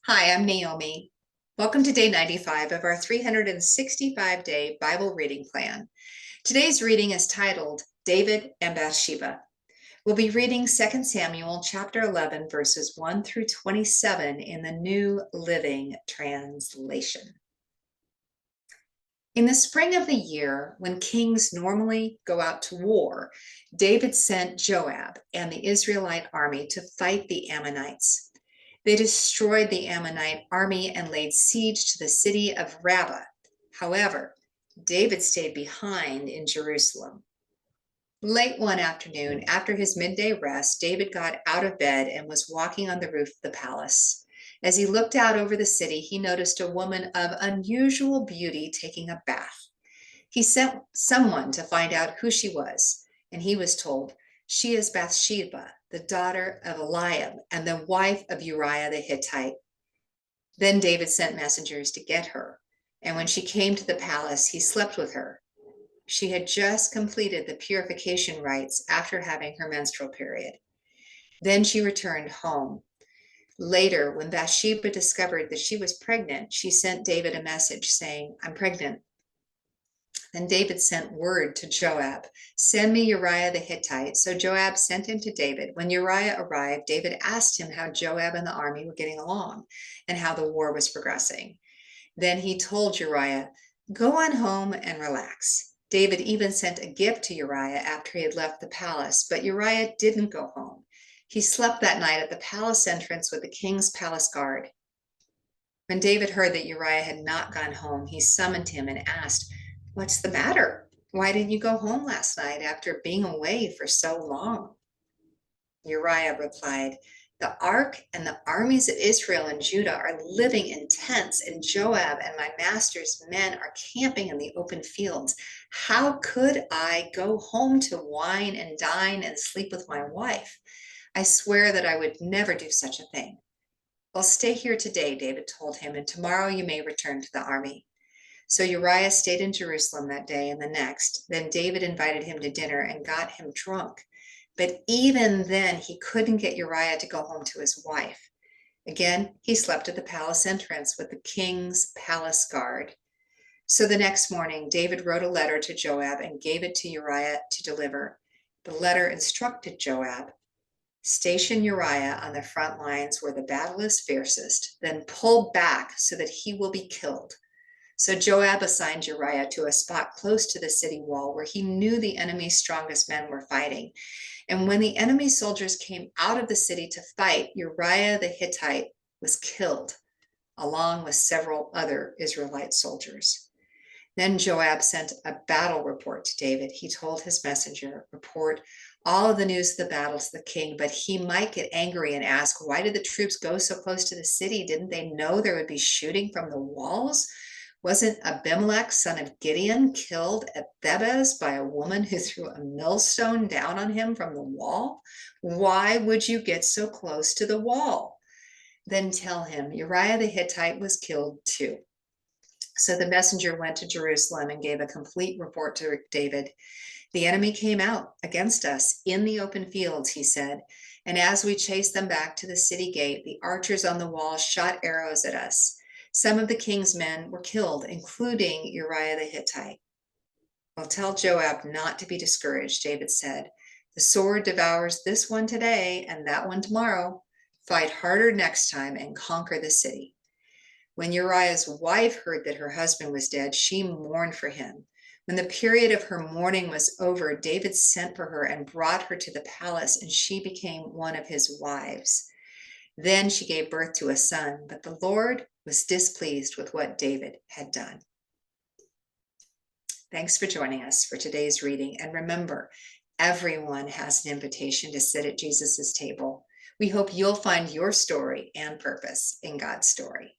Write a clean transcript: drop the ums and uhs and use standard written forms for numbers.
Hi, I'm Naomi. Welcome to day 95 of our 365-day Bible reading plan. Today's reading is titled David and Bathsheba. We'll be reading 2 Samuel chapter 11, verses 1 through 27 in the New Living Translation. In the spring of the year, when kings normally go out to war, David sent Joab and the Israelite army to fight the Ammonites. They destroyed the Ammonite army and laid siege to the city of Rabbah. However, David stayed behind in Jerusalem. Late one afternoon, after his midday rest, David got out of bed and was walking on the roof of the palace. As he looked out over the city, he noticed a woman of unusual beauty taking a bath. He sent someone to find out who she was, and he was told, "She is Bathsheba, the daughter of Eliab and the wife of Uriah the Hittite." Then David sent messengers to get her, and when she came to the palace, he slept with her. She had just completed the purification rites after having her menstrual period. Then she returned home. Later, when Bathsheba discovered that she was pregnant, she sent David a message saying, "I'm pregnant." Then David sent word to Joab, "Send me Uriah the Hittite." So Joab sent him to David. When Uriah arrived, David asked him how Joab and the army were getting along and how the war was progressing. Then he told Uriah, "Go on home and relax." David even sent a gift to Uriah after he had left the palace, but Uriah didn't go home. He slept that night at the palace entrance with the king's palace guard. When David heard that Uriah had not gone home, he summoned him and asked, "What's the matter? Why didn't you go home last night after being away for so long?" Uriah replied, "The ark and the armies of Israel and Judah are living in tents, and Joab and my master's men are camping in the open fields. How could I go home to wine and dine and sleep with my wife? I swear that I would never do such a thing." "Well, stay here today," David told him, "and tomorrow you may return to the army." So Uriah stayed in Jerusalem that day and the next. Then David invited him to dinner and got him drunk. But even then, he couldn't get Uriah to go home to his wife. Again, he slept at the palace entrance with the king's palace guard. So the next morning, David wrote a letter to Joab and gave it to Uriah to deliver. The letter instructed Joab, "Station Uriah on the front lines where the battle is fiercest, then pull back so that he will be killed." So Joab assigned Uriah to a spot close to the city wall where he knew the enemy's strongest men were fighting. And when the enemy soldiers came out of the city to fight, Uriah the Hittite was killed, along with several other Israelite soldiers. Then Joab sent a battle report to David. He told his messenger, "Report all of the news of the battle to the king," but he might get angry and ask, "Why did the troops go so close to the city? Didn't they know there would be shooting from the walls? Wasn't Abimelech, son of Gideon, killed at Thebez by a woman who threw a millstone down on him from the wall? Why would you get so close to the wall?" Then tell him Uriah the Hittite was killed too. So the messenger went to Jerusalem and gave a complete report to David. "The enemy came out against us in the open fields," he said, "and as we chased them back to the city gate, the archers on the wall shot arrows at us. Some of the king's men were killed, including Uriah the Hittite." "Well, tell Joab not to be discouraged," David said. "The sword devours this one today and that one tomorrow. Fight harder next time and conquer the city." When Uriah's wife heard that her husband was dead, she mourned for him. When the period of her mourning was over, David sent for her and brought her to the palace, and she became one of his wives. Then she gave birth to a son, but the Lord was displeased with what David had done. Thanks for joining us for today's reading. And remember, everyone has an invitation to sit at Jesus's table. We hope you'll find your story and purpose in God's story.